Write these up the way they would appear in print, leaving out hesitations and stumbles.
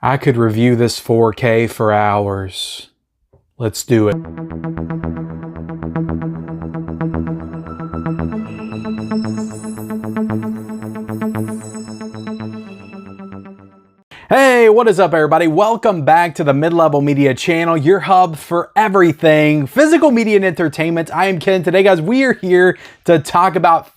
I could review this 4K for hours. Let's do it. Hey, what is up everybody? Welcome back to the Mid-Level Media channel, your hub for everything physical media and entertainment. I am Ken. Today, guys, we are here to talk about,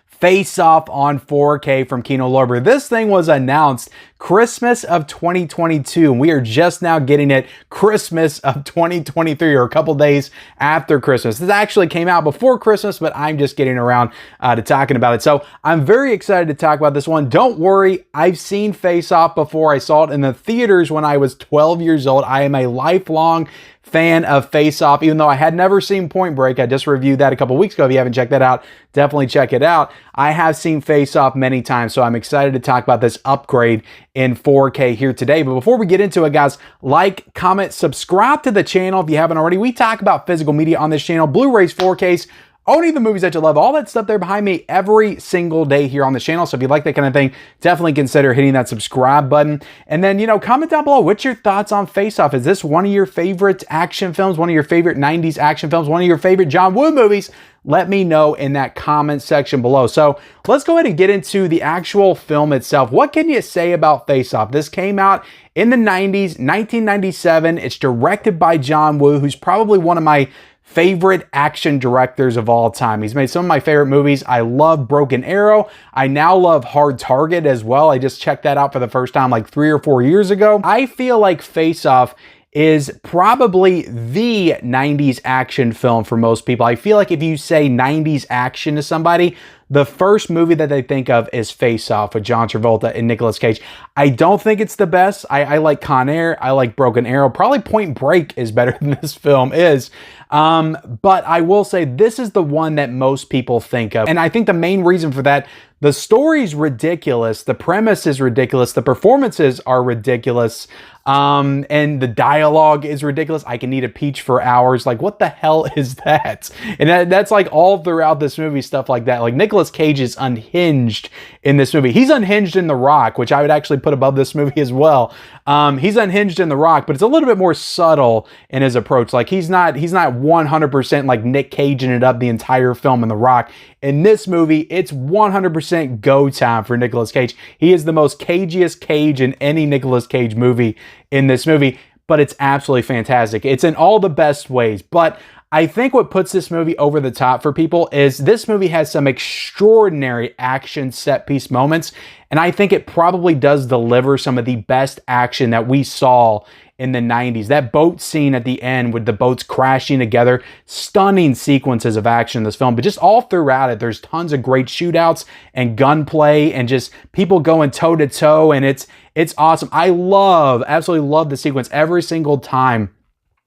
Face Off on 4K from Kino Lorber. This thing was announced Christmas of 2022, and we are just now getting it Christmas of 2023, or a couple days after Christmas. This actually came out before Christmas, but I'm just getting around to talking about it. So I'm very excited to talk about this one. Don't worry, I've seen Face Off before. I saw it in the theaters when I was 12 years old. I am a lifelong fan of Face Off, even though I had never seen Point Break. I just reviewed that a couple weeks ago. If you haven't checked that out, definitely check it out. I have seen Face Off many times, so I'm excited to talk about this upgrade in 4K here today. But before we get into it, guys, like, comment, subscribe to the channel if you haven't already. We talk about physical media on this channel, Blu-rays, 4Ks, owning the movies that you love, all that stuff there behind me every single day here on the channel. So if you like that kind of thing, definitely consider hitting that subscribe button. And then, comment down below, what's your thoughts on Face Off? Is this one of your favorite action films, one of your favorite 90s action films, one of your favorite John Woo movies? Let me know in that comment section below. So let's go ahead and get into the actual film itself. What can you say about Face Off? This came out in the 90s, 1997. It's directed by John Woo, who's probably one of my favorite action directors of all time. He's made some of my favorite movies. I love Broken Arrow. I now love Hard Target as well. I just checked that out for the first time like 3 or 4 years ago. I feel like Face Off is probably the 90s action film for most people. I feel like if you say 90s action to somebody, the first movie that they think of is Face Off with John Travolta and Nicolas Cage. I don't think it's the best. I like Con Air. I like Broken Arrow. Probably Point Break is better than this film is. But I will say this is the one that most people think of. And I think the main reason for that, the story's ridiculous. The premise is ridiculous. The performances are ridiculous. And the dialogue is ridiculous. I can eat a peach for hours. Like, what the hell is that? And that's like all throughout this movie, stuff like that. Like, Nicolas Cage is unhinged in this movie. He's unhinged in The Rock, which I would actually put above this movie as well. He's unhinged in The Rock, but it's a little bit more subtle in his approach. Like, he's not 100% like Nick Caging it up the entire film in The Rock. In this movie, it's 100% go time for Nicolas Cage. He is the most cagiest Cage in any Nicolas Cage movie in this movie, but it's absolutely fantastic. It's in all the best ways, but I think what puts this movie over the top for people is this movie has some extraordinary action set piece moments, and I think it probably does deliver some of the best action that we saw in the 90s. That boat scene at the end with the boats crashing together, stunning sequences of action in this film, but just all throughout it, there's tons of great shootouts and gunplay and just people going toe to toe, and it's awesome. I absolutely love the sequence every single time.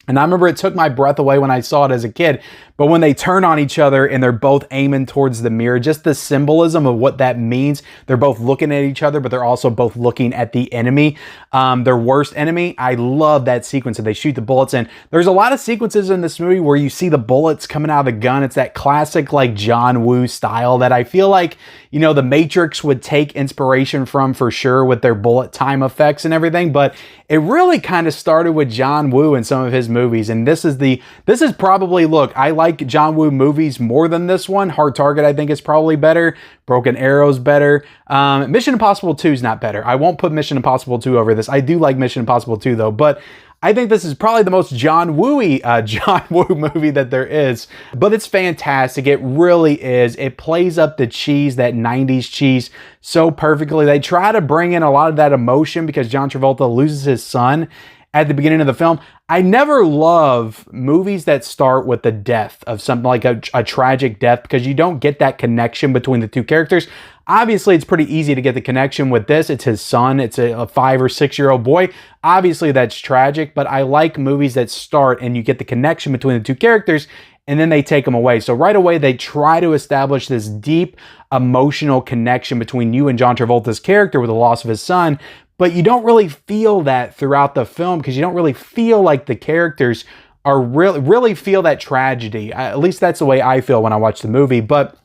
And I remember it took my breath away when I saw it as a kid, but when they turn on each other and they're both aiming towards the mirror, just the symbolism of what that means. They're both looking at each other, but they're also both looking at the enemy, their worst enemy. I love that sequence that they shoot the bullets in. There's a lot of sequences in this movie where you see the bullets coming out of the gun. It's that classic like John Woo style that I feel like, the Matrix would take inspiration from for sure with their bullet time effects and everything. But it really kind of started with John Woo and some of his movies. And this is probably, look, I like John Woo movies more than this one. Hard Target, I think, is probably better. Broken Arrow's better. Mission Impossible 2 is not better. I won't put Mission Impossible 2 over this. I do like Mission Impossible 2 though, but I think this is probably the most John Woo-y John Woo movie that there is, but it's fantastic. It really is. It plays up the cheese, that 90s cheese, so perfectly. They try to bring in a lot of that emotion because John Travolta loses his son at the beginning of the film. I never love movies that start with the death of something like a tragic death, because you don't get that connection between the two characters. Obviously, it's pretty easy to get the connection with this. It's his son. It's a 5 or 6 year old boy. Obviously, that's tragic, but I like movies that start and you get the connection between the two characters and then they take them away. So right away, they try to establish this deep emotional connection between you and John Travolta's character with the loss of his son. But you don't really feel that throughout the film because you don't really feel like the characters are really feel that tragedy. At least that's the way I feel when I watch the movie. But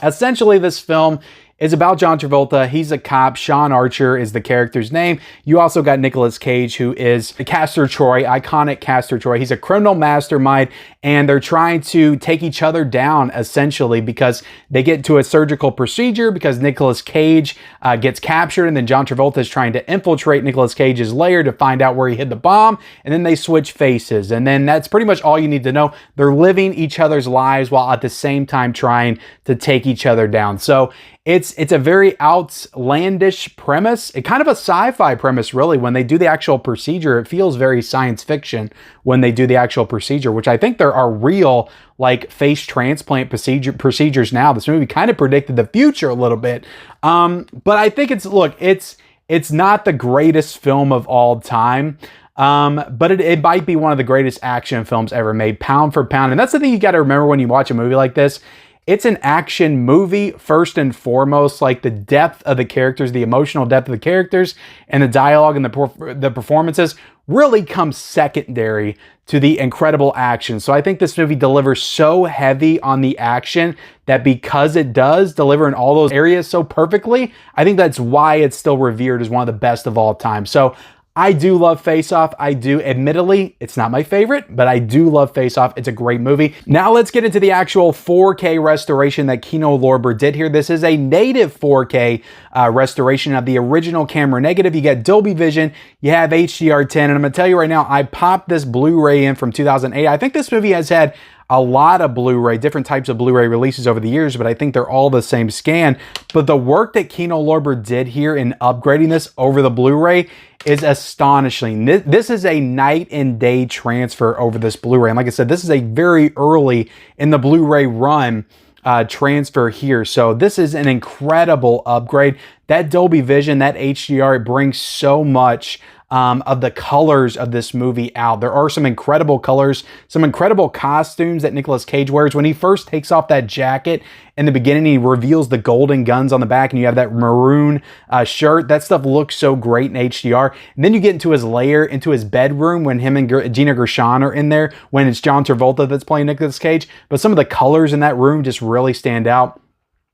essentially, this film is about John Travolta. He's a cop. Sean Archer is the character's name. You also got Nicolas Cage, who is Castor Troy, iconic Castor Troy. He's a criminal mastermind, and they're trying to take each other down, essentially, because they get to a surgical procedure because Nicolas Cage gets captured, and then John Travolta is trying to infiltrate Nicolas Cage's lair to find out where he hid the bomb, and then they switch faces. And then that's pretty much all you need to know. They're living each other's lives while at the same time trying to take each other down. So it's a very outlandish premise. It kind of a sci-fi premise, really. When they do the actual procedure, it feels very science fiction when they do the actual procedure, which I think there are real like face transplant procedures now. This movie kind of predicted the future a little bit. But I think it's not the greatest film of all time. But it might be one of the greatest action films ever made, pound for pound. And that's the thing you got to remember when you watch a movie like this. It's an action movie, first and foremost. Like, the depth of the characters, the emotional depth of the characters, and the dialogue and the performances really comes secondary to the incredible action. So I think this movie delivers so heavy on the action that because it does deliver in all those areas so perfectly, I think that's why it's still revered as one of the best of all time. So I do love Face Off. I do. Admittedly, it's not my favorite, but I do love Face Off. It's a great movie. Now let's get into the actual 4K restoration that Kino Lorber did here. This is a native 4K restoration of the original camera negative. You get Dolby Vision, you have HDR10, and I'm gonna tell you right now, I popped this Blu-ray in from 2008. I think this movie has had a lot of Blu-ray, different types of Blu-ray releases over the years, but I think they're all the same scan. But the work that Kino Lorber did here in upgrading this over the Blu-ray is astonishing. This is a night and day transfer over this Blu-ray. And like I said, this is a very early in the Blu-ray run transfer here. So this is an incredible upgrade. That Dolby Vision, that HDR, it brings so much of the colors of this movie out. There are some incredible colors, some incredible costumes that Nicolas Cage wears. When he first takes off that jacket in the beginning, he reveals the golden guns on the back, and you have that maroon shirt. That stuff looks so great in HDR. And then you get into his lair, into his bedroom, when him and Gina Gershon are in there, when it's John Travolta that's playing Nicolas Cage. But some of the colors in that room just really stand out.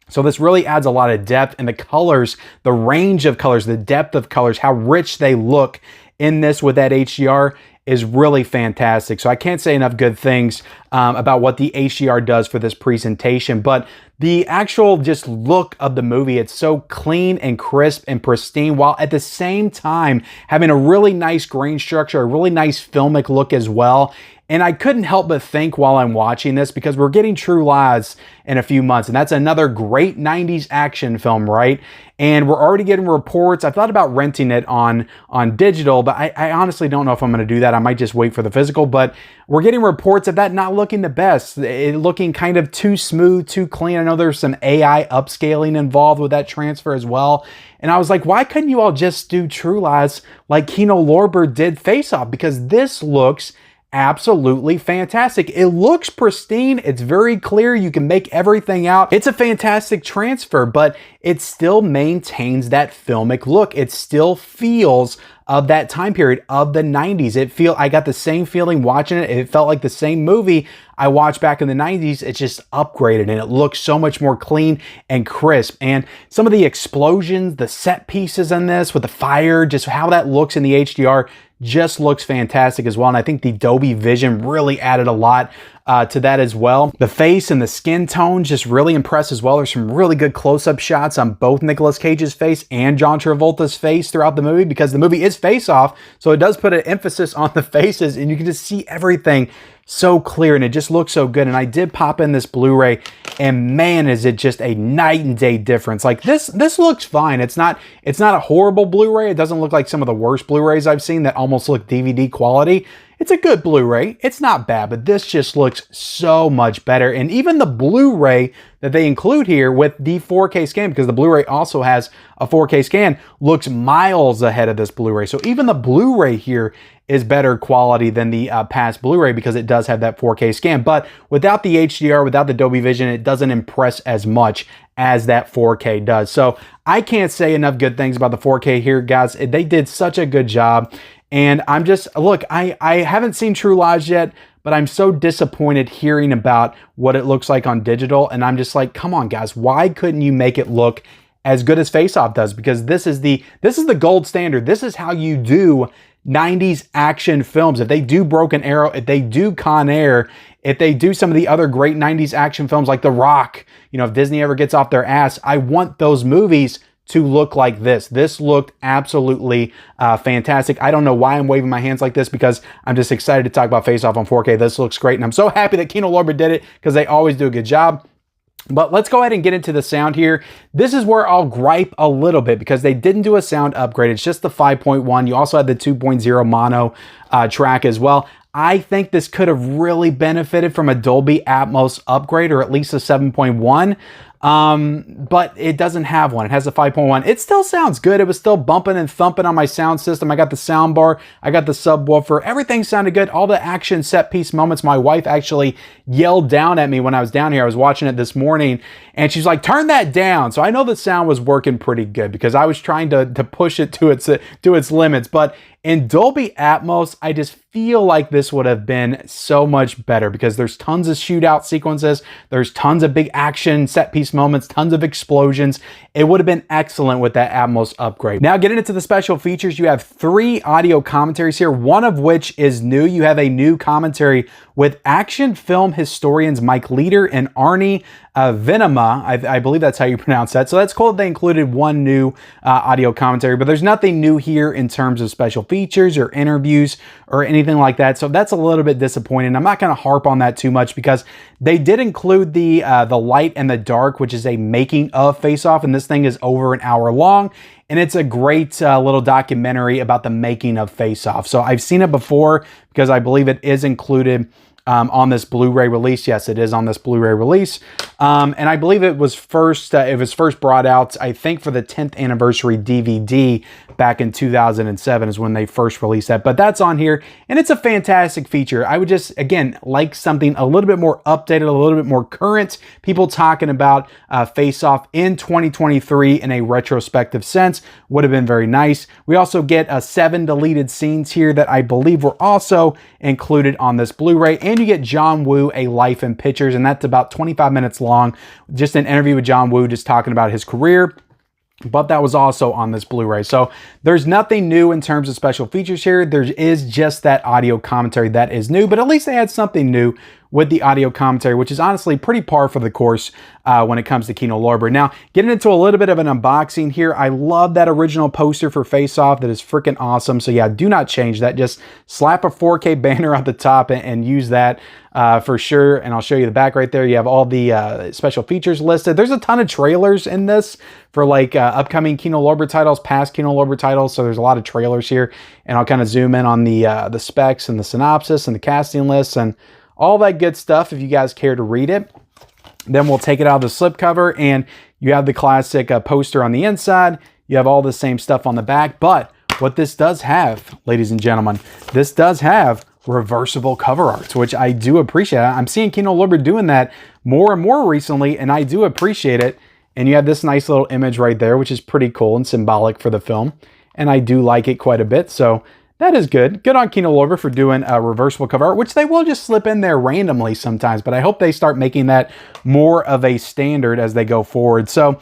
So this really adds a lot of depth, and the colors, the range of colors, the depth of colors, how rich they look in this with that HDR is really fantastic. So I can't say enough good things about what the HDR does for this presentation, but the actual just look of the movie, it's so clean and crisp and pristine, while at the same time having a really nice grain structure, a really nice filmic look as well. And I couldn't help but think while I'm watching this, because we're getting True Lies in a few months, and that's another great 90s action film, right? And we're already getting reports. I thought about renting it on digital, but I honestly don't know if I'm going to do that. I might just wait for the physical, but we're getting reports of that not looking the best. It looking kind of too smooth, too clean. I know there's some AI upscaling involved with that transfer as well. And I was like, why couldn't you all just do True Lies like Kino Lorber did Face Off? Because this looks absolutely fantastic. It looks pristine. It's very clear. You can make everything out. It's a fantastic transfer, but it still maintains that filmic look. It still feels of that time period of the 90s. I got the same feeling watching it. It felt like the same movie I watched back in the 90s. It's just upgraded, and it looks so much more clean and crisp. And some of the explosions, the set pieces in this with the fire, just how that looks in the HDR just looks fantastic as well. And I think the Dolby Vision really added a lot to that as well. The face and the skin tone just really impressed as well. There's some really good close-up shots on both Nicolas Cage's face and John Travolta's face throughout the movie, because the movie is Face Off, so it does put an emphasis on the faces, and you can just see everything so clear, and it just looks so good. And I did pop in this Blu-ray, and man, is it just a night and day difference. Like this looks fine. It's not a horrible Blu-ray. It doesn't look like some of the worst Blu-rays I've seen that almost look DVD quality. It's a good Blu-ray. It's not bad, but this just looks so much better. And even the Blu-ray that they include here with the 4K scan, because the Blu-ray also has a 4K scan, looks miles ahead of this Blu-ray. So even the Blu-ray here is better quality than the past Blu-ray, because it does have that 4K scan. But without the HDR, without the Dolby Vision, it doesn't impress as much as that 4K does. So I can't say enough good things about the 4K here, guys. They did such a good job. And I'm just, look, I haven't seen True Lies yet, but I'm so disappointed hearing about what it looks like on digital. And I'm just like, come on, guys, why couldn't you make it look as good as Face Off does, because this is the gold standard. This is how you do 90s action films. If they do Broken Arrow, if they do Con Air, if they do some of the other great 90s action films like The Rock, you know, if Disney ever gets off their ass, I want those movies to look like this. This looked absolutely fantastic. I don't know why I'm waving my hands like this, because I'm just excited to talk about Face Off on 4K. This looks great, and I'm so happy that Kino Lorber did it, because they always do a good job. But let's go ahead and get into the sound here. This is where I'll gripe a little bit, because they didn't do a sound upgrade. It's just the 5.1. You also had the 2.0 mono track as well. I think this could have really benefited from a Dolby Atmos upgrade, or at least a 7.1. But it doesn't have one. It has a 5.1. It still sounds good. It was still bumping and thumping on my sound system. I got the sound bar. I got the subwoofer. Everything sounded good. All the action set piece moments. My wife actually yelled down at me when I was down here. I was watching it this morning, and she's like, "Turn that down." So I know the sound was working pretty good, because I was trying to push it to its limits. But in Dolby Atmos, I just feel like this would have been so much better, because there's tons of shootout sequences. There's tons of big action set piece moments, tons of explosions. It would have been excellent with that Atmos upgrade. Now, getting into the special features, you have 3 audio commentaries here, one of which is new. You have a new commentary with action film historians Mike Leader and Arnie Venema. I believe that's how you pronounce that. So that's cool that they included one new audio commentary, but there's nothing new here in terms of special features or interviews or anything like that. So that's a little bit disappointing. I'm not going to harp on that too much, because they did include the Light and the Dark, which is a making of Face Off, and this thing is over an hour long. And it's a great little documentary about the making of Face Off. So I've seen it before, because I believe it is included on this Blu-ray release. Yes, it is on this Blu-ray release. And I believe it was first brought out, I think, for the 10th anniversary DVD back in 2007 is when they first released that. But that's on here, and it's a fantastic feature. I would just, again, like something a little bit more updated, a little bit more current. People talking about Face Off in 2023 in a retrospective sense would have been very nice. We also get 7 deleted scenes here that I believe were also included on this Blu-ray. And you get John Woo, A Life in Pictures, and that's about 25 minutes long. Just an interview with John Woo, just talking about his career. But that was also on this Blu-ray. So there's nothing new in terms of special features here. There is just that audio commentary that is new, but at least they had something new with the audio commentary, which is honestly pretty par for the course when it comes to Kino Lorber. Now, getting into a little bit of an unboxing here, I love that original poster for Face Off. That is freaking awesome. So yeah, do not change that. Just slap a 4K banner at the top and use that for sure. And I'll show you the back right there. You have all the special features listed. There's a ton of trailers in this for like upcoming Kino Lorber titles, past Kino Lorber titles. So there's a lot of trailers here, and I'll kind of zoom in on the specs and the synopsis and the casting lists and all that good stuff if you guys care to read it. Then we'll take it out of the slipcover, and you have the classic poster on the inside. You have all the same stuff on the back, but what this does have, ladies and gentlemen, this does have reversible cover arts, which I do appreciate. I'm seeing Kino Lorber doing that more and more recently, and I do appreciate it. And you have this nice little image right there, which is pretty cool and symbolic for the film, and I do like it quite a bit. So that is good. Good on Kino Lorber for doing a reversible cover art, which they will just slip in there randomly sometimes, but I hope they start making that more of a standard as they go forward. So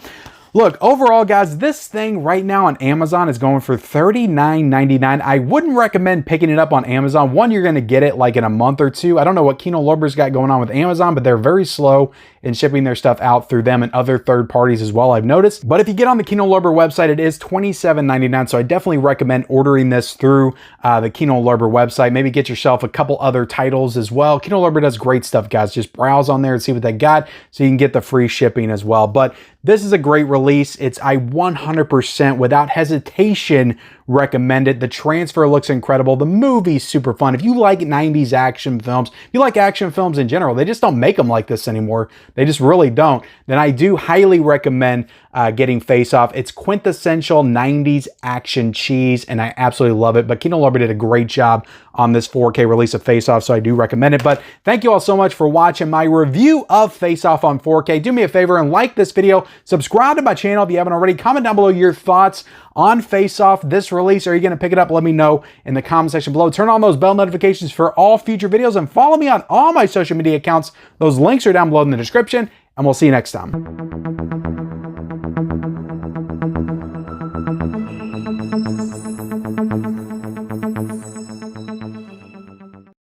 look, overall, guys, this thing right now on Amazon is going for $39.99. I wouldn't recommend picking it up on Amazon. One, you're going to get it like in a month or two. I don't know what Kino Lorber's got going on with Amazon, but they're very slow in shipping their stuff out through them and other third parties as well, I've noticed. But if you get on the Kino Lorber website, it is $27.99. So I definitely recommend ordering this through the Kino Lorber website. Maybe get yourself a couple other titles as well. Kino Lorber does great stuff, guys. Just browse on there and see what they got so you can get the free shipping as well. But this is a great release. I 100% without hesitation recommend it. The transfer looks incredible. The movie's super fun. If you like 90s action films, if you like action films in general, they just don't make them like this anymore. They just really don't. Then I do highly recommend getting Face Off. It's quintessential 90s action cheese, and I absolutely love it. But Kino Lorber did a great job on this 4K release of Face Off, so I do recommend it. But thank you all so much for watching my review of Face Off on 4K. Do me a favor and like this video. Subscribe to my channel if you haven't already. Comment down below your thoughts on Face Off, this release. Are you going to pick it up? Let me know in the comment section below. Turn on those bell notifications for all future videos, and follow me on all my social media accounts. Those links are down below in the description. and we'll see you next time.